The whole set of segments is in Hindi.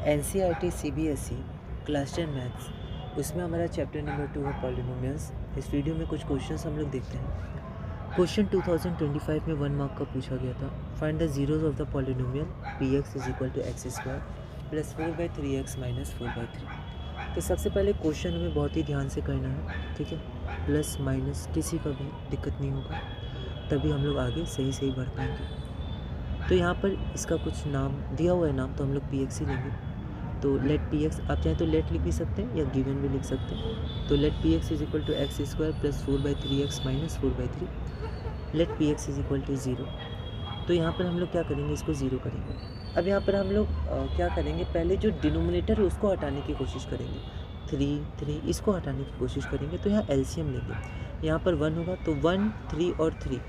NCERT CBSE क्लास 10 मैथ्स, उसमें हमारा चैप्टर नंबर 2 है पॉलिनोमियल्स। इस वीडियो में कुछ क्वेश्चंस हम लोग देखते हैं। क्वेश्चन 2025 में 1 मार्क का पूछा गया था। Find the zeroes of the polynomial px is equal to x square plus 4/3x minus 4/3। तो सबसे पहले क्वेश्चन हमें बहुत ही ध्यान से करना है, ठीक है। प्लस माइनस किसी का भी दिक्कत नहीं होगा, तभी हम लोग आगे सही बढ़ पाएंगे। तो यहाँ पर इसका कुछ नाम दिया हुआ है, नाम तो हम लोग px ही लेंगे। तो लेट पी एक्स, आप चाहें तो लेट लिख भी सकते हैं या गिवन भी लिख सकते हैं। तो let P x is equal to x square plus 4/3x minus 4/3। Let P x is equal to 0। तो यहाँ पर हम लोग क्या करेंगे, इसको 0 करेंगे। अब यहाँ पर हम लोग क्या करेंगे, पहले जो डिनोमिनेटर है उसको हटाने की कोशिश करेंगे। 3 इसको हटाने की कोशिश करेंगे। तो यहाँ एलसीएम लेंगे। यहाँ पर 1 होगा तो 1, 3 और 3,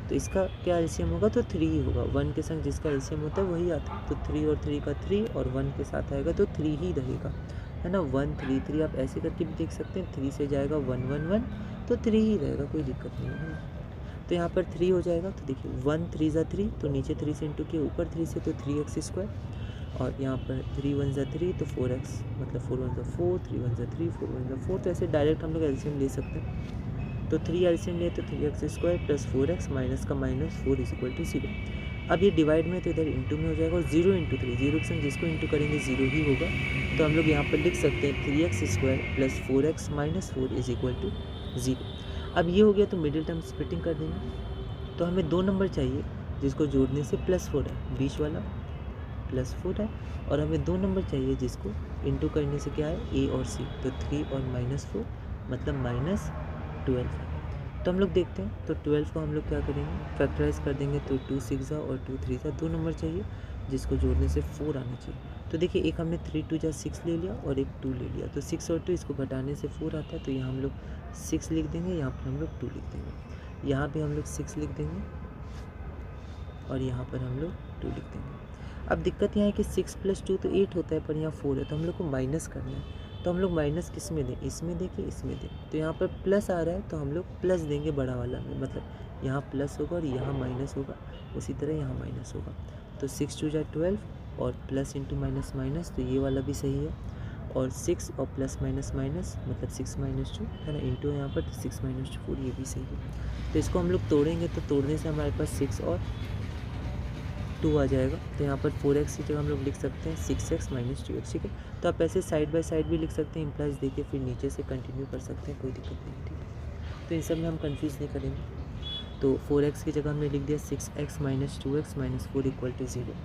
तो इसका क्या एलसीएम होगा, तो 3 ही होगा। 1 के संग जिसका एलसीएम होता है वही आता है। तो 3 और 3 का 3 और 1 के साथ आएगा तो 3 ही रहेगा, है ना। 1 3 3 आप ऐसे करके भी देख सकते हैं। 3 से जाएगा 1 1 1, तो 3 ही रहेगा, कोई दिक्कत नहीं है ना। तो यहाँ पर 3 हो जाएगा। तो देखिए 1 3 ज़ा 3, तो नीचे 3 से इंटू किया, ऊपर 3 से, तो 3x स्क्वायर। और यहाँ पर 3 1 ज़ा 3, तो 4x, मतलब 4 1 ज़ा 4, 3 1 ज़ा 3, 4 1 ज़ा 4। तो ऐसे डायरेक्ट हम लोग एलसीएम ले सकते हैं। तो 3 एलसीएम लिए तो 3x square plus 4x minus का माइनस 4 इज इक्वल टू 0। अब ये डिवाइड में तो इधर इंटू में हो जाएगा, और 0 इंटू 3, 0 के संग जिसको इंटू करेंगे 0 ही होगा। तो हम लोग यहाँ पर लिख सकते हैं 3x square plus 4x minus 4 is equal to 0। अब ये हो गया, तो मिडिल टर्म स्प्लिटिंग कर देंगे। तो हमें 2 नंबर चाहिए जिसको जोड़ने से +4 है, बीच वाला +4 है, और हमें 2 नंबर चाहिए जिसको इंटू करने से क्या है, a और c। तो 3 और -4 मतलब -12 है। तो हम लोग देखते हैं। तो 12 को हम लोग क्या करेंगे, फैक्टराइज कर देंगे। तो 2 6 और 2 3 2 नंबर चाहिए जिसको जोड़ने से 4 आना चाहिए। तो देखिए एक हमने 3 2 6 ले लिया और एक 2 ले लिया। तो 6 और 2 इसको घटाने से 4 आता है। तो यहाँ हम लोग 6 लिख देंगे, यहाँ पर हम लोग 2 लिख देंगे। यहाँ पे हम लोग 6 लिख देंगे और यहाँ पर हम लोग 2 लिख देंगे। अब दिक्कत यहाँ है कि 6 + 2 तो 8 होता है, पर यहाँ 4 है, तो हम लोग को माइनस करना है। तो हम लोग माइनस किस में दें, इसमें दें कि इसमें दें। तो यहाँ पर प्लस आ रहा है तो हम लोग प्लस देंगे बड़ा वाला में, मतलब यहाँ प्लस होगा और यहाँ माइनस होगा, उसी तरह यहाँ माइनस होगा। तो 6 2 = 12 और प्लस इंटू माइनस माइनस, तो ये वाला भी सही है। और 6 और प्लस माइनस माइनस मतलब 6 - 2 है ना, इंटू यहाँ पर 6 - 4, ये भी सही है। तो इसको हम लोग तोड़ेंगे, तो तोड़ने से हमारे पास 6 और 2 आ जाएगा। तो यहाँ पर 4x की जगह हम लोग लिख सकते हैं 6x - 2x, ठीक है। तो आप ऐसे साइड बाय साइड भी लिख सकते हैं, इम्प्लाइज देखिए, फिर नीचे से कंटिन्यू कर सकते हैं, कोई दिक्कत नहीं, ठीक है। तो इन सब में हम कंफ्यूज नहीं करेंगे। तो 4x की जगह हमने लिख दिया 6x - 2x - 4 = 0।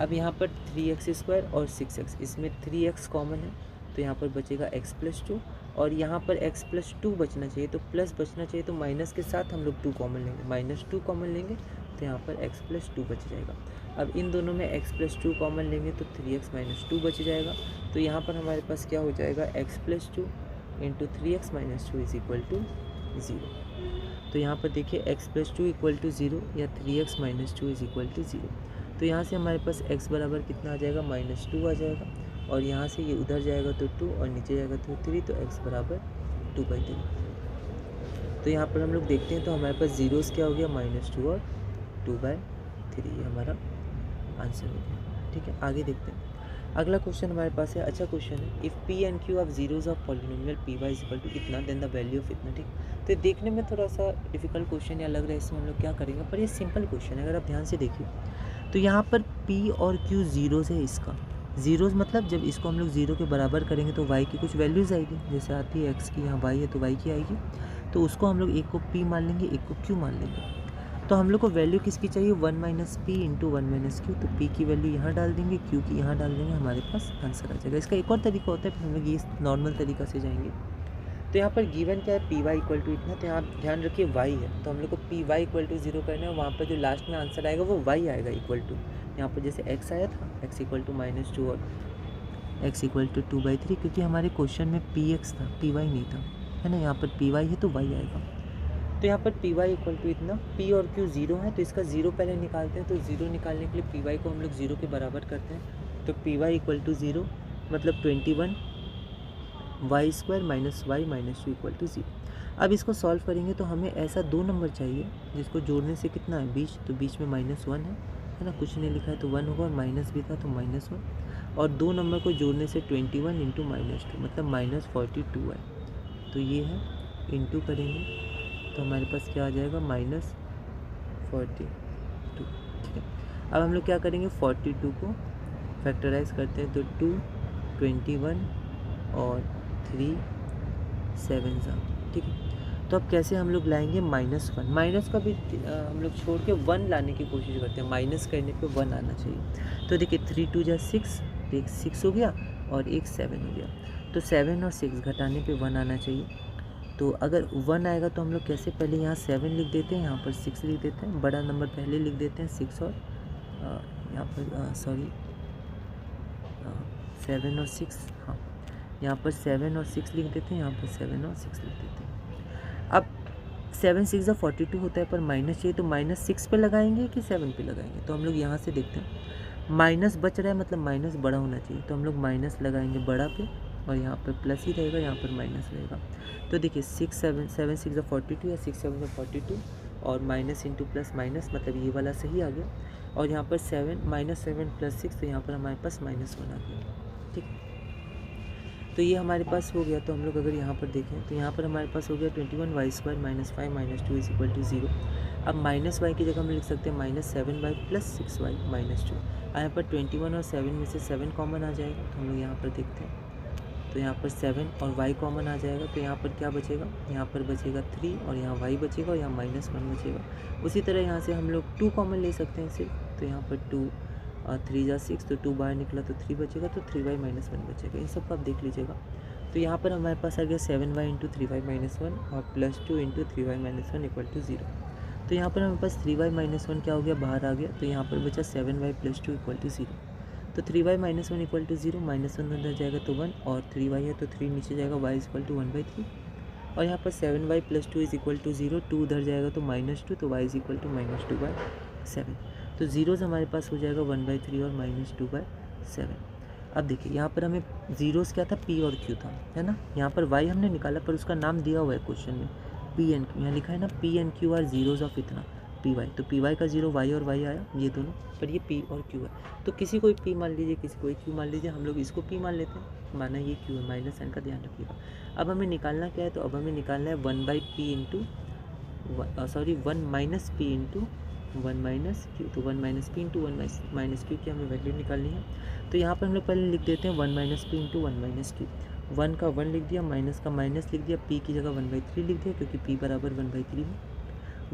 अब यहाँ पर 3x स्क्वायर और 6x, इसमें 3x कॉमन है, तो यहाँ पर बचेगा x + 2, और यहाँ पर x + 2 बचना चाहिए, तो प्लस बचना चाहिए, तो माइनस के साथ हम लोग 2 कॉमन लेंगे, -2 कॉमन लेंगे, तो यहाँ पर x + 2 बच जाएगा। अब इन दोनों में x + 2 कॉमन लेंगे तो 3x - 2 बच जाएगा। तो यहाँ पर हमारे पास क्या हो जाएगा, x + 2 × 3x - 2 = 0। तो यहाँ पर देखिए x + 2 = 0 या 3x - 2 = 0। तो यहाँ से हमारे पास x बराबर कितना आ जाएगा, -2 आ जाएगा, और यहाँ से ये उधर जाएगा तो 2 और नीचे जाएगा तो 3, तो x बराबर 2/3। तो यहाँ पर हम लोग देखते हैं, तो हमारे पास जीरोस क्या हो गया, -2 और 2/3, ये हमारा आंसर हो गया, ठीक है। आगे देखते हैं। अगला क्वेश्चन हमारे पास है, अच्छा क्वेश्चन है। If p and q of zeros of polynomial py = इतना, देन द वैल्यू ऑफ इतना, ठीक। तो देखने में थोड़ा सा डिफिकल्ट क्वेश्चन या लग रहा है, इसमें हम लोग क्या करेंगे, पर ये सिंपल क्वेश्चन है। अगर आप ध्यान से देखिए तो यहाँ पर p और q जीरोज है। इसका जीरोज मतलब जब इसको हम लोग 0 के बराबर करेंगे तो y की कुछ वैल्यूज़ आएगी, जैसे आती है x की, यहाँ y है तो y की आएगी। तो उसको हम लोग एक को p मान लेंगे, एक को q मान लेंगे। तो हम लोग को वैल्यू किसकी चाहिए, 1 - p × 1 - q। तो p की वैल्यू यहाँ डाल देंगे, q की यहाँ डाल देंगे, हमारे पास आंसर आ जाएगा। इसका एक और तरीका होता है, फिर हम लोग ये नॉर्मल तरीका से जाएंगे। तो यहाँ पर गिवन क्या है, py = इतना, तो यहाँ ध्यान रखिए y है, तो हम लोग को py = 0 करना है। वहाँ पर जो लास्ट में आंसर आएगा वो y आएगा, इक्वल टू, यहाँ पर जैसे x आया था, x = -2 और x = 2/3, क्योंकि हमारे क्वेश्चन में px था, py नहीं था, है ना। यहाँ पर py है तो y आएगा। तो यहाँ पर py = इतना, p और q 0 है, तो इसका 0 पहले निकालते हैं। तो 0 निकालने के लिए py को हम लोग 0 के बराबर करते हैं। तो py = 0 मतलब 21 y² - y - 2 = 0। अब इसको सॉल्व करेंगे तो हमें ऐसा 2 नंबर चाहिए जिसको जोड़ने से कितना है, बीच, तो बीच में -1 है ना, कुछ नहीं लिखा है तो 1 होगा, और माइनस भी था तो -1। और 2 नंबर को जोड़ने से 21 इंटू -2 मतलब -42 है। तो ये है, इंटू करेंगे तो हमारे पास क्या आ जाएगा -42, ठीक है। अब हम लोग क्या करेंगे, 42 को फैक्टराइज करते हैं तो 2, 21 और 3 7 सा, ठीक है। तो अब कैसे हम लोग लाएंगे -1, माइनस का भी हम लोग छोड़ के 1 लाने की कोशिश करते हैं, माइनस करने पे 1 आना चाहिए। तो देखिए 3 2 जा 6, एक 6 हो गया और एक 7 हो गया, तो 7 और 6 घटाने पे 1 आना चाहिए। तो अगर 1 आएगा तो हम लोग कैसे, पहले यहाँ 7 लिख देते हैं, यहाँ पर 6 लिख देते हैं, बड़ा नंबर पहले लिख देते हैं 6 और यहाँ पर 7 और 6, हाँ यहाँ पर 7 और 6 लिख देते हैं, यहाँ पर 7 और 6 लिख देते हैं। अब 7 6 जा 42 होता है, पर माइनस चाहिए तो -6 पे लगाएंगे कि 7 पे लगाएंगे। तो हम लोग यहाँ से देखते हैं माइनस बच रहा है, मतलब माइनस बड़ा होना चाहिए, तो हम लोग माइनस लगाएंगे बड़ा पे और यहाँ पर प्लस ही रहेगा, यहाँ पर माइनस रहेगा। तो देखिए 6 7 7 6 जा 42 या 6 7 जा 42 और माइनस इंटू प्लस माइनस, मतलब ये वाला सही आ गया। और यहाँ पर 7 -7 + 6, तो यहाँ पर हमारे पास -1 आ गया, ठीक। तो ये हमारे पास हो गया। तो हम लोग अगर यहाँ पर देखें तो यहाँ पर हमारे पास हो गया 21y² - 5 - 2 = 0। अब -y की जगह हम लिख सकते हैं -7y + 6y - 2। यहाँ पर 21 और 7 में से 7 कॉमन आ जाएगा, तो हम लोग यहाँ पर देखते हैं तो यहाँ पर 7 और y कॉमन आ जाएगा, तो यहाँ पर क्या बचेगा, यहाँ पर बचेगा 3 और यहाँ y बचेगा और यहाँ -1 बचेगा। उसी तरह यहाँ से हम लोग 2 कॉमन ले सकते हैं सिर्फ, तो यहाँ पर 2 और 3 जा 6, तो 2 बाहर निकला तो 3 बचेगा, तो 3y - 1 बचेगा। इन सब को आप देख लीजिएगा। तो यहाँ पर हमारे पास आ गया 7y × 3y - 1 और +2 × 3y - 1 = 0। तो यहाँ पर हमारे पास 3y - 1 क्या हो गया, बाहर आ गया, तो यहाँ पर बचा 7y + 2 = 0। तो 3y - 1 = 0, -1 अंदर जाएगा तो 1 और 3y है तो 3 नीचे जाएगा, y = 1/3। और यहाँ पर 7y + 2 = 0, 2 उधर जाएगा तो -2, तो y = -2/7। तो जीरोज़ हमारे पास हो जाएगा 1/3 और -2/7। अब देखिए यहाँ पर हमें जीरोज़ क्या था, p और q था, है ना। यहाँ पर y हमने निकाला, पर उसका नाम दिया हुआ है क्वेश्चन में p एंड q, यहाँ लिखा है ना p and q are zeroes of इतना py, तो py का 0 y और y आया, ये दोनों, पर ये p और q है। तो किसी को p मान लीजिए, किसी को q मान लीजिए, हम लोग इसको p मान लेते हैं, माना ये q है, माइनस साइन का ध्यान रखिएगा। अब हमें निकालना क्या है, तो अब हमें निकालना है 1 - p × 1 - p × 1 - q, तो 1 - p × 1 - q की हमें वैल्यू निकालनी है। तो यहाँ पर हम लोग पहले लिख देते हैं 1 - p × 1 - q। 1 का 1 लिख दिया, माइनस का माइनस लिख दिया, p की जगह 1/3 लिख दिया, क्योंकि p बराबर 1/3 है।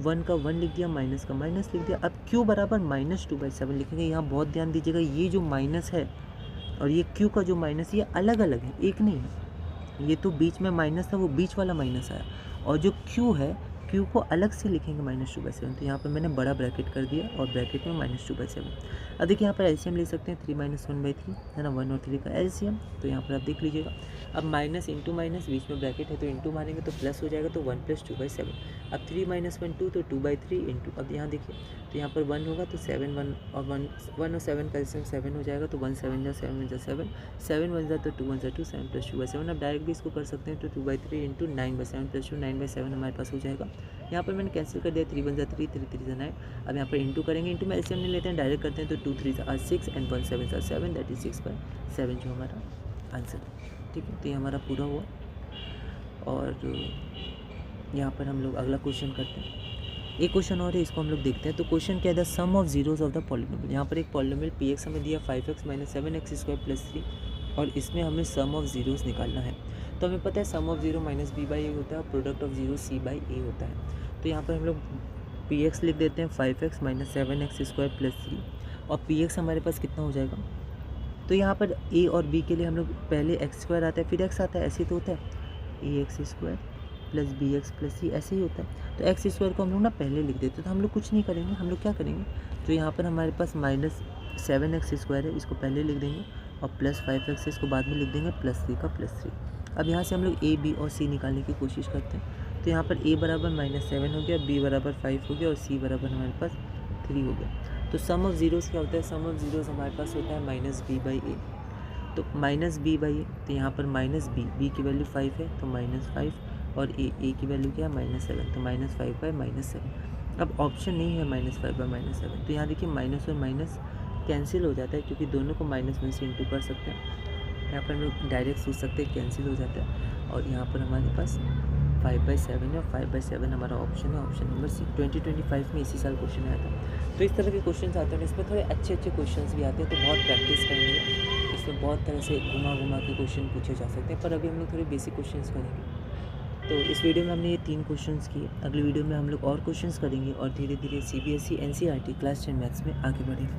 1 का 1 लिख दिया, माइनस का माइनस लिख दिया। अब q बराबर -2/7 लिखेंगे। यहाँ बहुत ध्यान दीजिएगा, ये जो माइनस है और ये q का जो माइनस, ये अलग अलग है, एक नहीं है। ये तो बीच में माइनस था, वो बीच वाला माइनस आया, और जो q है, q को अलग से लिखेंगे -2/7। तो यहाँ पर मैंने बड़ा ब्रैकेट कर दिया और ब्रैकेट में -2/7। अब देखिए यहाँ पर एलसीएम ले सकते हैं, 3 - 1/3 है ना, 1 और 3 का एलसीएम। तो यहाँ पर आप देख लीजिएगा। अब माइनस इंटू माइनस, बीच में ब्रैकेट है तो इंटू मारेंगे तो प्लस हो जाएगा, तो 1 + 2/7। अब 3 - 1 2, तो 2/3 इंटू, अब यहाँ देखिए तो यहाँ पर 1 होगा तो 7 1 और 1 और 7 का एलसीएम 7 हो जाएगा, तो 1 7 जा 7 1 जा 7, 7 1 जा तो 2 1 जा 2, 7 + 2/7। अब डायरेक्ट भी इसको कर सकते हैं, तो 2/3 इंटू 9/7 + 2, 9/7 हमारे पास हो जाएगा। यहाँ पर मैंने कैंसिल कर दिया, 3 1 जा 3, 3 3 जा 9। अब यहाँ पर इंटू करेंगे, इंटू में एलसीएम नहीं लेते हैं, डायरेक्ट करते हैं, तो 2 3 जा 6 एंड 1 7 जा 7, दैट इज 6/7 जो हमारा आंसर है, ठीक है। तो ये हमारा पूरा हुआ। और यहाँ पर हम लोग अगला क्वेश्चन करते हैं। एक क्वेश्चन और है, इसको हम लोग देखते हैं। तो क्वेश्चन क्या है, the sum of zeroes of the polynomial. यहाँ पर एक पॉलिनोमियल px हमें दिया 5x - 7x² + 3, और इसमें हमें सम ऑफ जीरोज़ निकालना है। तो हमें पता है सम ऑफ जीरो -b/a होता है और प्रोडक्ट ऑफ जीरो c/a होता है। तो यहाँ पर हम लोग px लिख देते हैं 5x - 7x² + 3, और px हमारे पास कितना हो जाएगा। तो यहाँ पर a और b के लिए हम लोग पहले x² आता है, फिर x आता है, ऐसे ही तो होता है, ax² + bx + c, ऐसे ही होता है। तो x² को हम लोग ना पहले लिख देते हैं। तो हम लोग कुछ नहीं करेंगे, हम लोग क्या करेंगे, तो यहाँ पर हमारे पास -7x² है, इसको पहले लिख देंगे, और +5x है, इसको बाद में लिख देंगे, +3 का +3। अब यहाँ से हम लोग a, b और c निकालने की कोशिश करते हैं। तो यहाँ पर a बराबर -7 हो गया, b बराबर 5 हो गया, और c बराबर हमारे पास 3 हो गया। तो सम ऑफ जीरोज़ क्या होता है, सम ऑफ जीरोज़ हमारे पास होता है -b/a। तो -b/a, तो यहाँ पर -b की वैल्यू 5 है, तो -5, और a की वैल्यू क्या है, -7, तो -5/-7। अब ऑप्शन नहीं है -5/-7, तो यहाँ देखिए माइनस और माइनस कैंसिल हो जाता है, क्योंकि दोनों को -1 से इंटू कर सकते हैं। यहाँ पर हम लोग डायरेक्ट सोच सकते हैं कैंसिल हो जाता है, और यहाँ पर हमारे पास 5/7 है, और 5/7 हमारा ऑप्शन है, ऑप्शन नंबर सी। 2025 में इसी साल क्वेश्चन आया था। तो इस तरह के क्वेश्चन आते हैं, इसमें थोड़े अच्छे क्वेश्चन भी आते हैं, तो बहुत प्रैक्टिस करेंगे। इसमें बहुत तरह से घुमा के क्वेश्चन पूछे जा सकते हैं, पर अभी हम लोग थोड़े बेसिक क्वेश्चन करेंगे। तो इस वीडियो में हमने ये 3 क्वेश्चंस किए। अगली वीडियो में हम लोग और क्वेश्चंस करेंगे, और धीरे धीरे CBSE NCERT क्लास 10 मैथ्स में आगे बढ़ेंगे।